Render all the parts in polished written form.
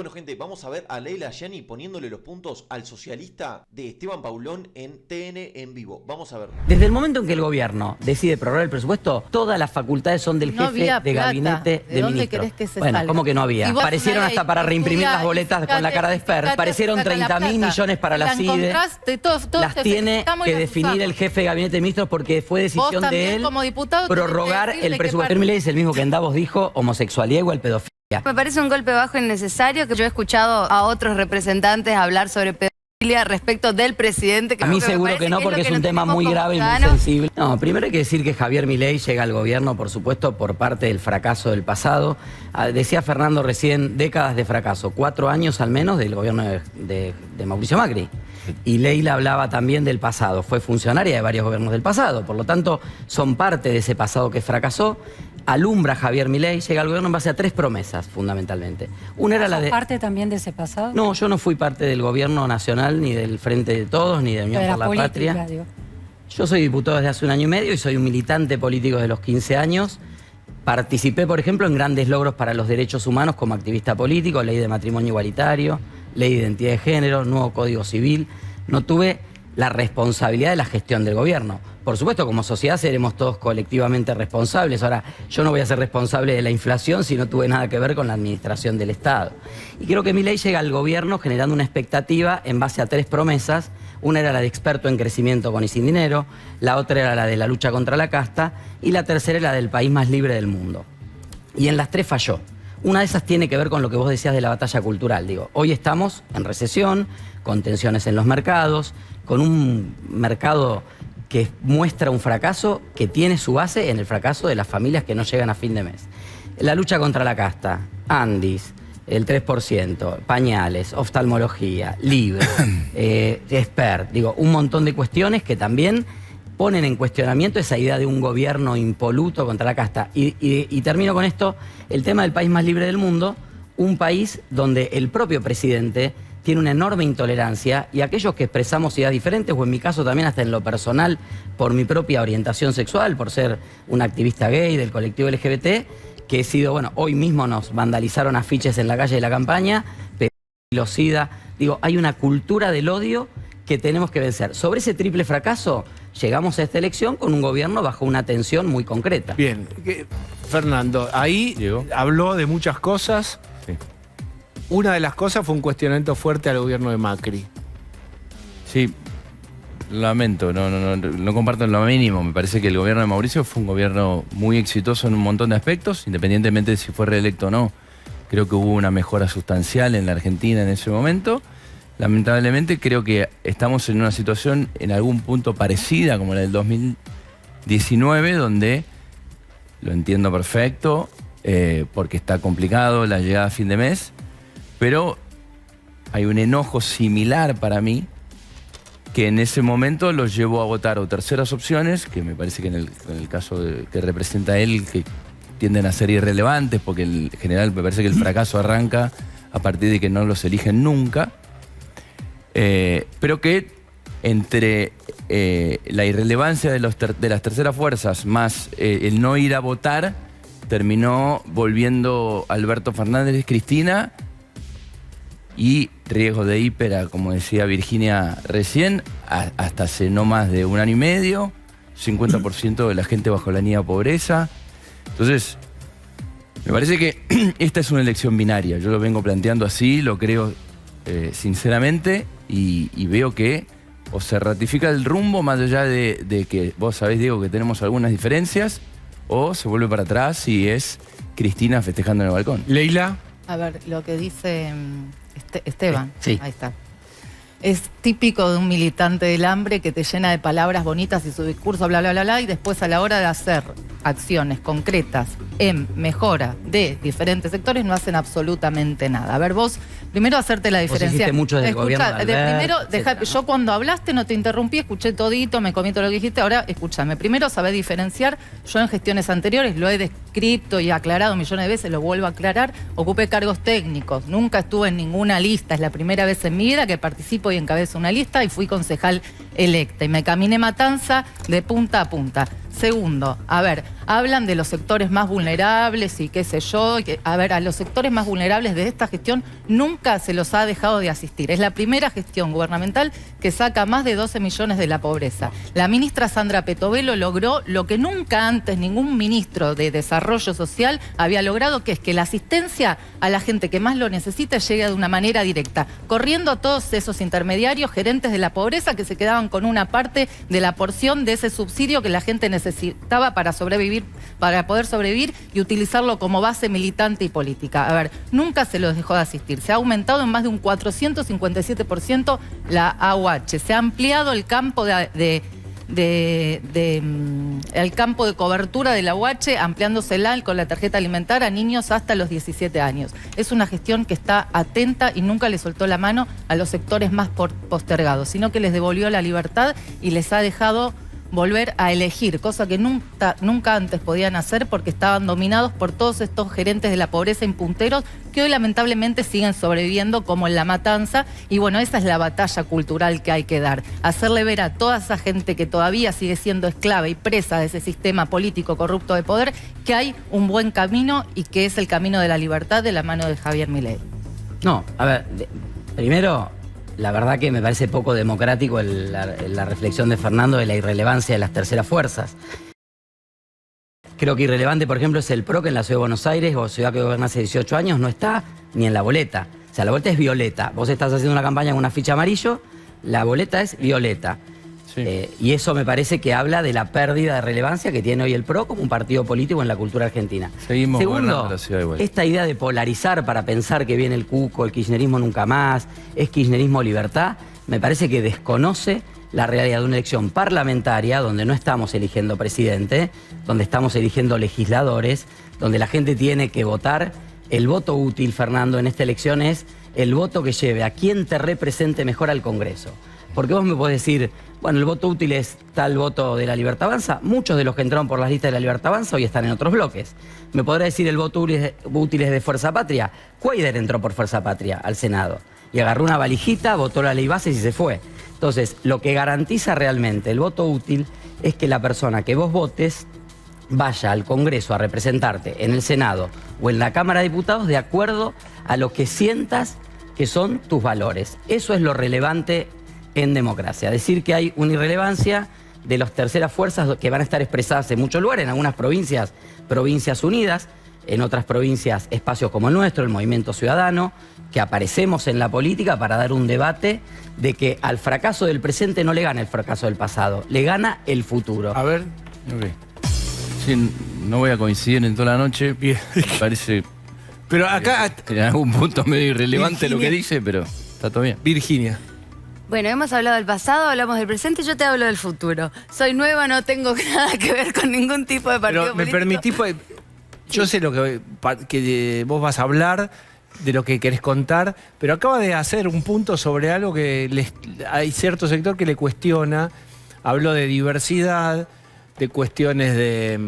Bueno, gente, vamos a ver a Leila Gianni poniéndole los puntos al socialista de Esteban Paulón en TN en vivo. Vamos a ver. Desde el momento en que el gobierno decide prorrogar el presupuesto, todas las facultades son del jefe de gabinete de ministros. Bueno, ¿cómo que no había? Aparecieron hasta para reimprimir las boletas con la cara de Esper. Aparecieron 30.000 millones para la CIDE. Las tiene que definir el jefe de gabinete de ministros porque fue decisión de él prorrogar el presupuesto. Milei es el mismo que en Davos dijo homosexualidad igual pedofilia. Me parece un golpe bajo innecesario, que yo he escuchado a otros representantes hablar sobre pedofilia respecto del presidente. A mí seguro que no, porque es un tema muy grave y muy sensible. No, primero hay que decir que Javier Milei llega al gobierno, por supuesto, por parte del fracaso del pasado. Decía Fernando recién, décadas de fracaso, 4 años al menos del gobierno de Mauricio Macri. Y Leila hablaba también del pasado, fue funcionaria de varios gobiernos del pasado, por lo tanto son parte de ese pasado que fracasó. Alumbra Javier Milei, llega al gobierno en base a 3 promesas, fundamentalmente. Una era la de... ¿Parte también de ese pasado? No, yo no fui parte del gobierno nacional, ni del Frente de Todos, ni de Unión por la Patria. Digo. Yo soy diputado desde hace 1 año y medio y soy un militante político de los 15 años. Participé, por ejemplo, en grandes logros para los derechos humanos como activista político, ley de matrimonio igualitario, ley de identidad de género, nuevo código civil. No tuve la responsabilidad de la gestión del gobierno. Por supuesto, como sociedad seremos todos colectivamente responsables. Ahora, yo no voy a ser responsable de la inflación si no tuve nada que ver con la administración del Estado. Y creo que Milei llega al gobierno generando una expectativa en base a 3 promesas. Una era la de experto en crecimiento con y sin dinero, la otra era la de la lucha contra la casta y la tercera era la del país más libre del mundo. Y en las 3 falló. Una de esas tiene que ver con lo que vos decías de la batalla cultural. Digo, hoy estamos en recesión, con tensiones en los mercados, con un mercado que muestra un fracaso que tiene su base en el fracaso de las familias que no llegan a fin de mes. La lucha contra la casta, Andis, el 3%, pañales, oftalmología, libre, expert, digo, un montón de cuestiones que también ponen en cuestionamiento esa idea de un gobierno impoluto contra la casta. Y termino con esto, el tema del país más libre del mundo, un país donde el propio presidente tiene una enorme intolerancia y aquellos que expresamos ideas diferentes, o en mi caso también hasta en lo personal, por mi propia orientación sexual, por ser un activista gay del colectivo LGBT, que he sido, bueno, hoy mismo nos vandalizaron afiches en la calle de la campaña, pedocida, digo, hay una cultura del odio que tenemos que vencer. Sobre ese triple fracaso, llegamos a esta elección con un gobierno bajo una tensión muy concreta. Bien, Fernando, ahí habló de muchas cosas. Sí. Una de las cosas fue un cuestionamiento fuerte al gobierno de Macri. Sí, lamento, no comparto en lo mínimo. Me parece que el gobierno de Mauricio fue un gobierno muy exitoso en un montón de aspectos, independientemente de si fue reelecto o no. Creo que hubo una mejora sustancial en la Argentina en ese momento. Lamentablemente creo que estamos en una situación en algún punto parecida como la del 2019, donde lo entiendo perfecto, porque está complicado la llegada a fin de mes, pero hay un enojo similar para mí que en ese momento los llevó a votar o terceras opciones, que me parece que en el caso que representa él, que tienden a ser irrelevantes, porque en general me parece que el fracaso arranca a partir de que no los eligen nunca, pero que entre la irrelevancia de las terceras fuerzas más el no ir a votar, terminó volviendo Alberto Fernández Cristina y riesgo de hípera, como decía Virginia recién, hasta hace no más de 1 año y medio, 50% de la gente bajo la línea de pobreza. Entonces, me parece que esta es una elección binaria. Yo lo vengo planteando así, lo creo sinceramente, y veo que o se ratifica el rumbo, más allá de que vos sabés, Diego, que tenemos algunas diferencias, o se vuelve para atrás y es Cristina festejando en el balcón. Leila. A ver, lo que dice Esteban, sí. Ahí está. Es típico de un militante del hambre que te llena de palabras bonitas y su discurso, bla, bla, bla, bla, y después a la hora de hacer acciones concretas en mejora de diferentes sectores no hacen absolutamente nada. A ver, vos, primero hacerte la diferencia. Vos hiciste mucho del gobierno de Albert, primero, yo cuando hablaste no te interrumpí, escuché todito, me comí todo lo que dijiste, ahora escúchame. Primero sabés diferenciar, yo en gestiones anteriores lo he descrito y aclarado millones de veces, lo vuelvo a aclarar, ocupé cargos técnicos, nunca estuve en ninguna lista, es la primera vez en mi vida que participo y encabezo una lista y fui concejal electa y me caminé Matanza de punta a punta. Segundo, a ver, hablan de los sectores más vulnerables y qué sé yo. A ver, a los sectores más vulnerables de esta gestión nunca se los ha dejado de asistir. Es la primera gestión gubernamental que saca más de 12 millones de la pobreza. La ministra Sandra Petovelo logró lo que nunca antes ningún ministro de Desarrollo Social había logrado, que es que la asistencia a la gente que más lo necesita llegue de una manera directa, corriendo a todos esos intermediarios, gerentes de la pobreza, que se quedaban con una parte de la porción de ese subsidio que la gente necesitaba para sobrevivir, para poder sobrevivir y utilizarlo como base militante y política. A ver, nunca se los dejó de asistir. Se ha aumentado en más de un 457% la AUH. Se ha ampliado el campo el campo de cobertura de la UH, ampliándosela con la tarjeta alimentaria a niños hasta los 17 años. Es una gestión que está atenta y nunca le soltó la mano a los sectores más postergados, sino que les devolvió la libertad y les ha dejado volver a elegir, cosa que nunca antes podían hacer porque estaban dominados por todos estos gerentes de la pobreza impunteros que hoy lamentablemente siguen sobreviviendo como en La Matanza. Y bueno, esa es la batalla cultural que hay que dar, hacerle ver a toda esa gente que todavía sigue siendo esclava y presa de ese sistema político corrupto de poder que hay un buen camino y que es el camino de la libertad de la mano de Javier Milei. No, a ver, primero, la verdad que me parece poco democrático la reflexión de Fernando de la irrelevancia de las terceras fuerzas. Creo que irrelevante, por ejemplo, es el PRO, que en la Ciudad de Buenos Aires, o ciudad que gobierna hace 18 años, no está ni en la boleta. O sea, la boleta es violeta. Vos estás haciendo una campaña con una ficha amarillo, la boleta es violeta. Sí. Y eso me parece que habla de la pérdida de relevancia que tiene hoy el PRO como un partido político en la cultura argentina. Seguimos Segundo, la ciudad igual. Esta idea de polarizar para pensar que viene el cuco, el kirchnerismo nunca más, es kirchnerismo libertad, me parece que desconoce la realidad de una elección parlamentaria donde no estamos eligiendo presidente, donde estamos eligiendo legisladores, donde la gente tiene que votar. El voto útil, Fernando, en esta elección es el voto que lleve a quien te represente mejor al Congreso. Porque vos me podés decir, bueno, el voto útil es tal voto de la Libertad Avanza. Muchos de los que entraron por las listas de la Libertad Avanza hoy están en otros bloques. Me podrá decir el voto útil es de Fuerza Patria. Cuader entró por Fuerza Patria al Senado y agarró una valijita, votó la ley bases y se fue. Entonces, lo que garantiza realmente el voto útil es que la persona que vos votes vaya al Congreso a representarte en el Senado o en la Cámara de Diputados de acuerdo a lo que sientas que son tus valores. Eso es lo relevante en democracia. Decir que hay una irrelevancia de las terceras fuerzas que van a estar expresadas en muchos lugares, en algunas provincias, provincias unidas, en otras provincias espacios como el nuestro, el Movimiento Ciudadano, que aparecemos en la política para dar un debate de que al fracaso del presente no le gana el fracaso del pasado, le gana el futuro. A ver. Okay. Sí, no voy a coincidir en toda la noche. Bien. Me parece. Pero acá. En algún punto medio irrelevante Virginia, lo que dice, pero está todo bien. Virginia. Bueno, hemos hablado del pasado, hablamos del presente, yo te hablo del futuro. Soy nueva, no tengo nada que ver con ningún tipo de partido político. Me permitís, yo sé lo que vos vas a hablar, de lo que querés contar, pero acaba de hacer un punto sobre algo que hay cierto sector que le cuestiona. Habló de diversidad, de cuestiones de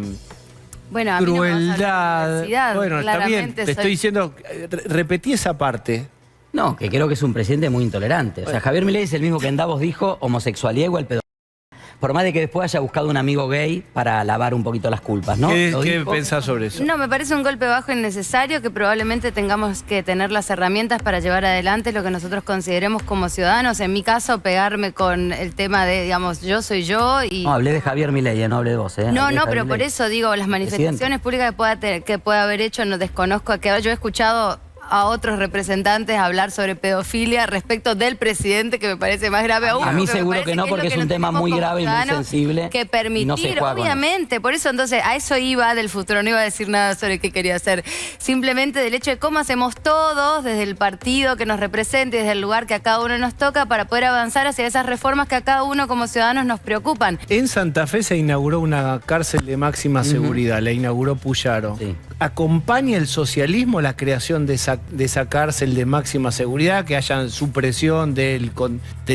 crueldad. Bueno, está bien, te estoy diciendo, repetí esa parte. No, que creo que es un presidente muy intolerante. O sea, Javier Milei es el mismo que en Davos dijo homosexualidad igual pedo. Por más de que después haya buscado un amigo gay para lavar un poquito las culpas, ¿no? ¿Qué pensás sobre eso? No, me parece un golpe bajo innecesario que probablemente tengamos que tener las herramientas para llevar adelante lo que nosotros consideremos como ciudadanos. En mi caso, pegarme con el tema de, digamos, yo soy yo y... No, hablé de Javier Milei, no hablé de vos, ¿eh? No, pero por eso digo, las manifestaciones públicas que pueda haber hecho, no desconozco, que yo he escuchado a otros representantes hablar sobre pedofilia respecto del presidente, que me parece más grave aún. A mí seguro que no, porque es un tema muy grave y muy sensible. Que permitir, no se obviamente. Por eso, entonces, a eso iba del futuro. No iba a decir nada sobre qué quería hacer. Simplemente del hecho de cómo hacemos todos, desde el partido que nos represente, desde el lugar que a cada uno nos toca, para poder avanzar hacia esas reformas que a cada uno como ciudadanos nos preocupan. En Santa Fe se inauguró una cárcel de máxima seguridad, la inauguró Puyaro. Sí. ¿Acompaña el socialismo la creación de esa cárcel de máxima seguridad, que haya supresión de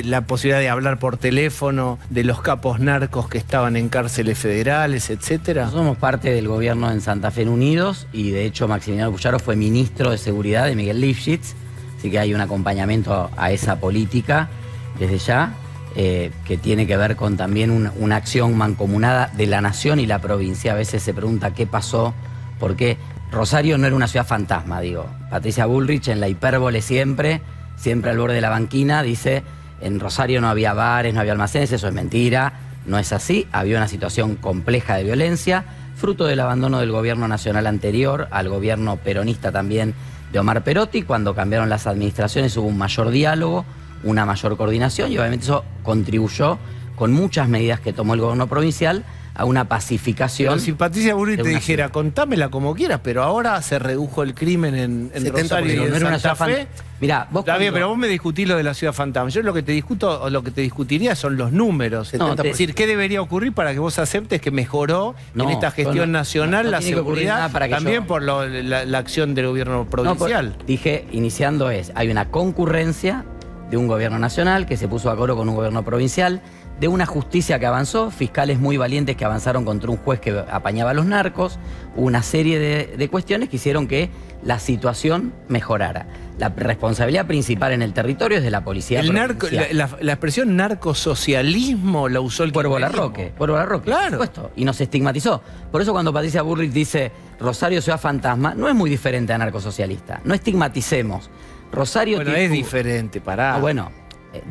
la posibilidad de hablar por teléfono, de los capos narcos que estaban en cárceles federales, etcétera? Somos parte del gobierno en Santa Fe en Unidos y de hecho Maximiliano Puyaro fue ministro de Seguridad de Miguel Lifshitz, así que hay un acompañamiento a esa política desde ya. que tiene que ver con también una acción mancomunada de la nación y la provincia. A veces se pregunta qué pasó, por qué. Rosario no era una ciudad fantasma, digo. Patricia Bullrich, en la hipérbole siempre al borde de la banquina, dice, en Rosario no había bares, no había almacenes, eso es mentira, no es así. Había una situación compleja de violencia, fruto del abandono del gobierno nacional anterior, al gobierno peronista también de Omar Perotti. Cuando cambiaron las administraciones hubo un mayor diálogo, una mayor coordinación, y obviamente eso contribuyó con muchas medidas que tomó el gobierno provincial a una pacificación. Pero si Patricia Bullrich te dijera, ciudad. Contámela como quieras, pero ahora se redujo el crimen en Rosario y en Santa Fe. Mirá, vos Está bien, pero vos me discutís lo de la ciudad fantasma. Yo lo que te discuto, o lo que te discutiría son los números. Es decir, ¿qué debería ocurrir para que vos aceptes que mejoró en esta gestión nacional la seguridad? También por la acción del gobierno provincial. Dije, iniciando hay una concurrencia de un gobierno nacional que se puso de acuerdo con un gobierno provincial, de una justicia que avanzó, fiscales muy valientes que avanzaron contra un juez que apañaba a los narcos, una serie de cuestiones que hicieron que la situación mejorara. La responsabilidad principal en el territorio es de la policía provincial. La expresión narcosocialismo la usó el Cuervo Larroque, claro, por supuesto, y nos estigmatizó. Por eso cuando Patricia Bullrich dice Rosario ciudad fantasma, no es muy diferente a narcosocialista. No estigmaticemos. Rosario es diferente, pará. Bueno,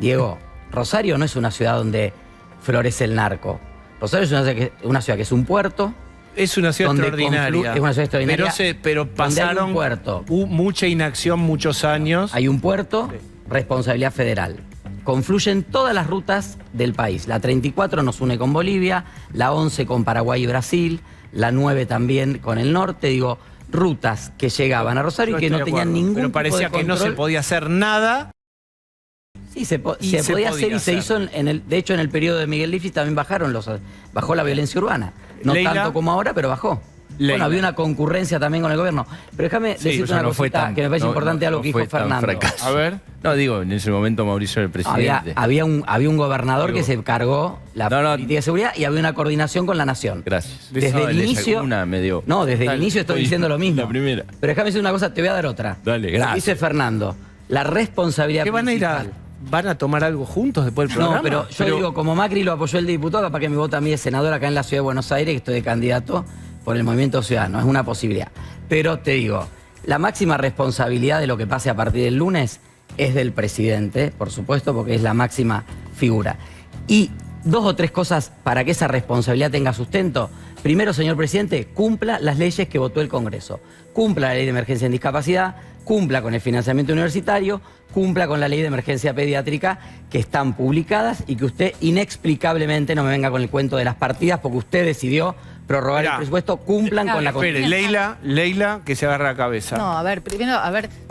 Diego, Rosario no es una ciudad donde florece el narco. Rosario es una ciudad que es un puerto. Es una ciudad extraordinaria. Es una ciudad extraordinaria. Pero pasaron mucha inacción muchos años. Hay un puerto, responsabilidad federal. Confluyen todas las rutas del país. La 34 nos une con Bolivia, la 11 con Paraguay y Brasil, la 9 también con el norte. Digo, rutas que llegaban a Rosario y que no tenían ningún tipo de control. Pero parecía que no se podía hacer nada. Sí, se podía hacer y se hizo, de hecho en el periodo de Miguel Lifchit también bajó la violencia urbana. No tanto como ahora, pero bajó. Bueno, había una concurrencia también con el gobierno. Pero déjame decirte una cosita que me parece importante, algo que dijo Fernando. A ver. No, digo, en ese momento Mauricio era el presidente. Había un gobernador que se cargó la política de seguridad y había una coordinación con la nación. Gracias. Desde el inicio. Desde el inicio estoy diciendo lo mismo. La primera. Pero déjame decir una cosa, te voy a dar otra. Dale, gracias. Dice Fernando, la responsabilidad principal. ¿Van a tomar algo juntos después del programa? No, pero yo digo, como Macri lo apoyó el diputado, para que me vota a mí de senador acá en la Ciudad de Buenos Aires, que estoy de candidato por el Movimiento Ciudadano, es una posibilidad. Pero te digo, la máxima responsabilidad de lo que pase a partir del lunes es del presidente, por supuesto, porque es la máxima figura. Y 2 o 3 cosas para que esa responsabilidad tenga sustento. Primero, señor presidente, cumpla las leyes que votó el Congreso. Cumpla la ley de emergencia en discapacidad, cumpla con el financiamiento universitario, cumpla con la ley de emergencia pediátrica que están publicadas y que usted inexplicablemente, no me venga con el cuento de las partidas, porque usted decidió prorrogar el presupuesto, cumplan con la Constitución. Leila, que se agarra la cabeza. No, primero,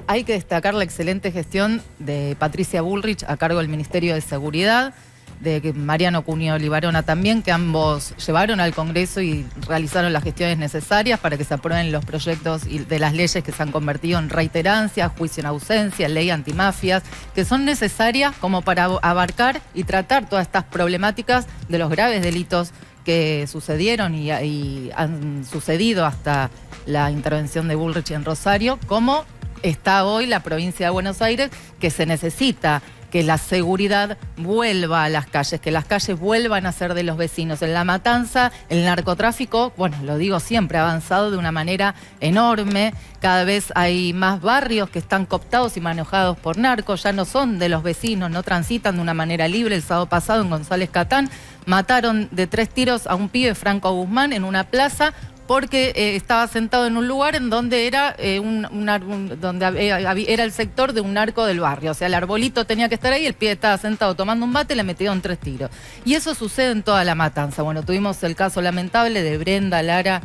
hay que destacar la excelente gestión de Patricia Bullrich a cargo del Ministerio de Seguridad, de Mariano Cunio Libarona también, que ambos llevaron al Congreso y realizaron las gestiones necesarias para que se aprueben los proyectos de las leyes que se han convertido en reiterancia, juicio en ausencia, ley antimafias, que son necesarias como para abarcar y tratar todas estas problemáticas de los graves delitos que sucedieron y han sucedido hasta la intervención de Bullrich en Rosario, como está hoy la provincia de Buenos Aires, que se necesita que la seguridad vuelva a las calles, que las calles vuelvan a ser de los vecinos. En La Matanza, el narcotráfico, bueno, lo digo siempre, ha avanzado de una manera enorme. Cada vez hay más barrios que están cooptados y manejados por narcos, ya no son de los vecinos, no transitan de una manera libre. El sábado pasado en González Catán mataron de 3 tiros a un pibe, Franco Guzmán, en una plaza, porque estaba sentado en un lugar en donde era era el sector de un narco del barrio. O sea, el arbolito tenía que estar ahí, el pibe estaba sentado tomando un bate y le metieron 3 tiros. Y eso sucede en toda La Matanza. Bueno, tuvimos el caso lamentable de Brenda, Lara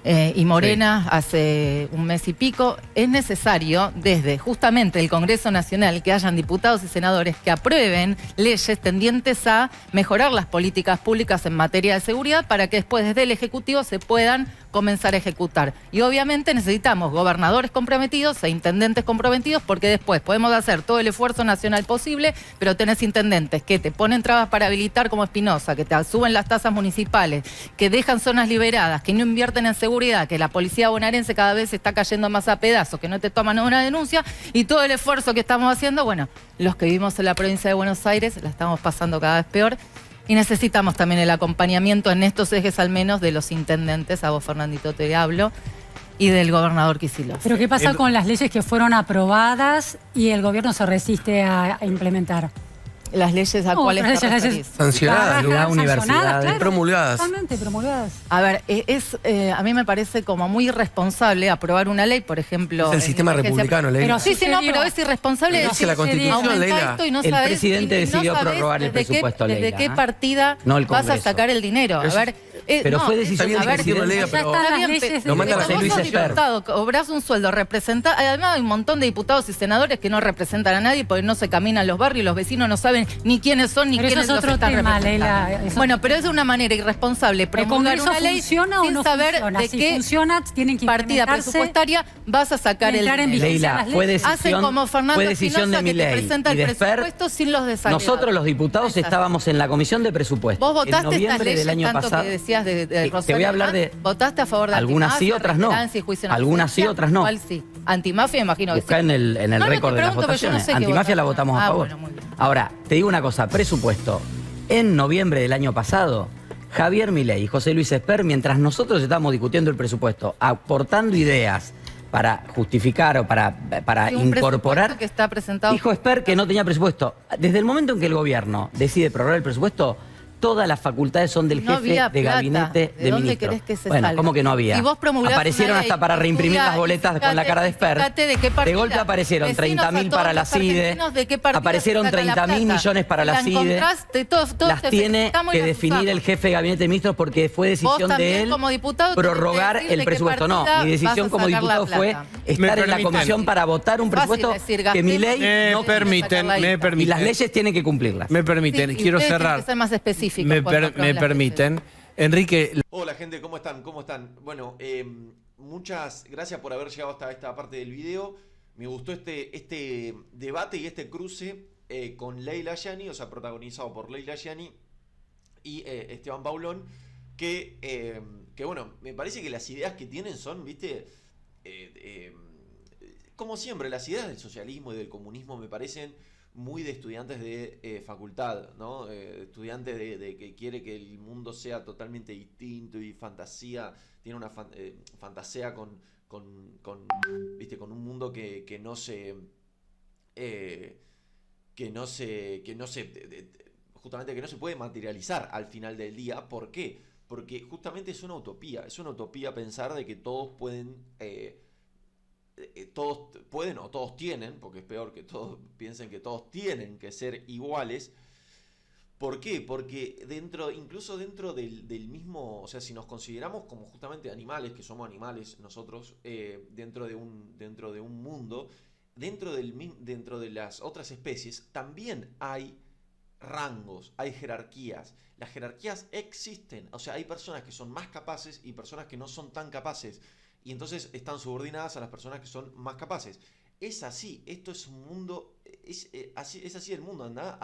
y Morena hace un mes y pico. Es necesario desde justamente el Congreso Nacional que hayan diputados y senadores que aprueben leyes tendientes a mejorar las políticas públicas en materia de seguridad para que después desde el Ejecutivo se puedan comenzar a ejecutar. Y obviamente necesitamos gobernadores comprometidos e intendentes comprometidos, porque después podemos hacer todo el esfuerzo nacional posible, pero tenés intendentes que te ponen trabas para habilitar como Espinosa, que te suben las tasas municipales, que dejan zonas liberadas, que no invierten en seguridad seguridad, que la policía bonaerense cada vez se está cayendo más a pedazos, que no te toman una denuncia, y todo el esfuerzo que estamos haciendo, bueno, los que vivimos en la provincia de Buenos Aires la estamos pasando cada vez peor. Y necesitamos también el acompañamiento en estos ejes, al menos, de los intendentes, a vos, Fernandito, te hablo, y del gobernador Kicillof. ¿Pero qué pasa con las leyes que fueron aprobadas y el gobierno se resiste a implementar? Las leyes a cuáles te referís. Sancionadas, la universidad, claro, promulgadas. Totalmente promulgadas. A ver, a mí me parece como muy irresponsable aprobar una ley, por ejemplo... Es el sistema republicano, Leila. Pero Sí, no, pero es irresponsable Pero dice la Constitución, Leila. esto y no El sabés, presidente y decidió sabés prorrogar el presupuesto, desde Leila, qué ¿eh? partida No el vas a Congreso. sacar el dinero. A ver, Pero fue decisión Está bien del que decirlo, presidente. Leila, Ya pero están las bien, leyes. lo manda la pero vos sos Luis Esper. diputado, cobrás un sueldo, además hay un montón de diputados y senadores que no representan a nadie porque no se caminan los barrios, los vecinos no saben ni quiénes son ni Pero eso quiénes es los otro están tema, representando. Leila, eso- Bueno, pero es de una manera irresponsable promulgar Congreso una ley funciona o sin no saber funciona? de Si qué funciona, tienen que partida implementarse presupuestaria vas a sacar y el entrar en dinero. vigencia. Leila, las fue leyes. Hacen decisión, como Fernando fue decisión Espinosa de que te Milei presenta y el de Esper. presupuesto sin los desagregados. Nosotros los diputados Es así. estábamos en la comisión de presupuesto. Vos votaste en noviembre estas leyes del año tanto pasado. que decías de te Rosario voy a hablar de Alemán, votaste a favor de algunas sí, antimafia, otras no. reiterancia y juicio en Algunas sí, ausencia. otras no. ¿Cuál sí? Antimafia, imagino que Buscá sí. en el No, no, récord te de las pregunto, pero yo no votaciones. sé qué Antimafia la votaste. votamos a favor. Bueno, muy bien. Ahora, te digo una cosa, presupuesto. En noviembre del año pasado, Javier Milei y José Luis Esper, mientras nosotros estábamos discutiendo el presupuesto, aportando ideas para justificar o para Sí, un incorporar, presupuesto que está presentado. dijo Esper que no tenía presupuesto. Desde el momento en que el gobierno decide prorrogar el presupuesto, todas las facultades son del No jefe había de plata. gabinete ¿De de dónde ministros. querés que se Bueno, salga? ¿cómo que no había? Si vos promulgás Aparecieron una ley, hasta para reimprimir estudia las boletas y con la cara de Esper. fíjate de qué partida. golpe aparecieron Vecinos a 30.000 todos para la los CIDE. argentinos, ¿de qué partida Aparecieron se saca la 30.000 plata? millones para la CIDE. encontraste, todos Las te tiene felicitamos y que las definir usamos. el jefe de gabinete de ministros porque fue decisión Vos también, de él como diputado, tenés que prorrogar decir de el qué presupuesto. No, partida mi decisión vas a como sacar la diputado fue plata. estar Me en la permiten. comisión para votar un Fácil presupuesto decir, que gastemos Milei Me no permiten, sacar la me guita. y permiten. las leyes tienen que cumplirlas. Me permiten, Sí, y quiero ustedes tienen cerrar. que ser más específicos Me cuando aprueben las permiten. Enrique, Hola gente, ¿cómo están? ¿Cómo están? Bueno, muchas gracias por haber llegado hasta esta parte del video. Me gustó este debate y este cruce con Leila Yani, o sea, protagonizado por Leila Yani y Esteban Paulón, que bueno, me parece que las ideas que tienen son, viste, como siempre, las ideas del socialismo y del comunismo me parecen muy de estudiantes de facultad, ¿no? Estudiantes de que quiere que el mundo sea totalmente distinto y fantasía, tiene una fantasea con ¿viste? Con un mundo que no se justamente que no se puede materializar al final del día. ¿Por qué? Porque justamente es una utopía pensar de que todos pueden o todos tienen, porque es peor que todos piensen que todos tienen que ser iguales. ¿Por qué? Porque incluso dentro del mismo, o sea, si nos consideramos como justamente animales, que somos animales nosotros, dentro de un mundo, dentro de las otras especies, también hay rangos, hay jerarquías. Las jerarquías existen, o sea, hay personas que son más capaces y personas que no son tan capaces. Y entonces están subordinadas a las personas que son más capaces. Es así, esto es un mundo, es así el mundo. Anda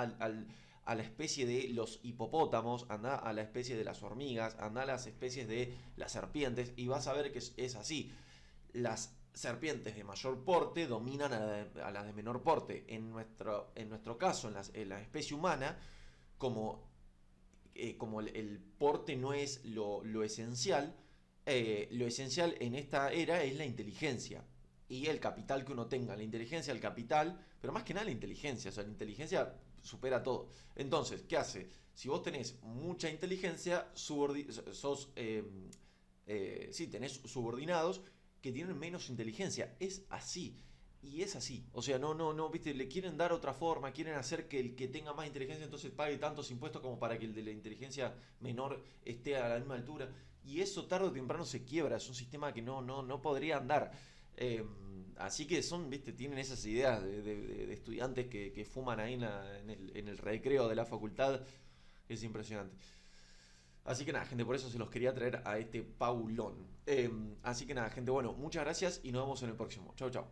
a la especie de los hipopótamos, anda a la especie de las hormigas, anda a las especies de las serpientes y vas a ver que es así. Las serpientes de mayor porte dominan a las de menor porte. En nuestro caso, en la especie humana, como el porte no es lo esencial, lo esencial en esta era es la inteligencia y el capital que uno tenga. La inteligencia, el capital, pero más que nada la inteligencia. O sea, la inteligencia supera todo. Entonces, ¿qué hace? Si vos tenés mucha inteligencia, tenés subordinados que tienen menos inteligencia. Es así. Y es así. O sea, no, viste, le quieren dar otra forma, quieren hacer que el que tenga más inteligencia entonces pague tantos impuestos como para que el de la inteligencia menor esté a la misma altura. Y eso tarde o temprano se quiebra, es un sistema que no podría andar. Así que tienen esas ideas de estudiantes que fuman ahí en el recreo de la facultad. Es impresionante. Así que nada, gente, por eso se los quería traer a este Paulón. Así que nada, gente, bueno, muchas gracias y nos vemos en el próximo. Chau, chau.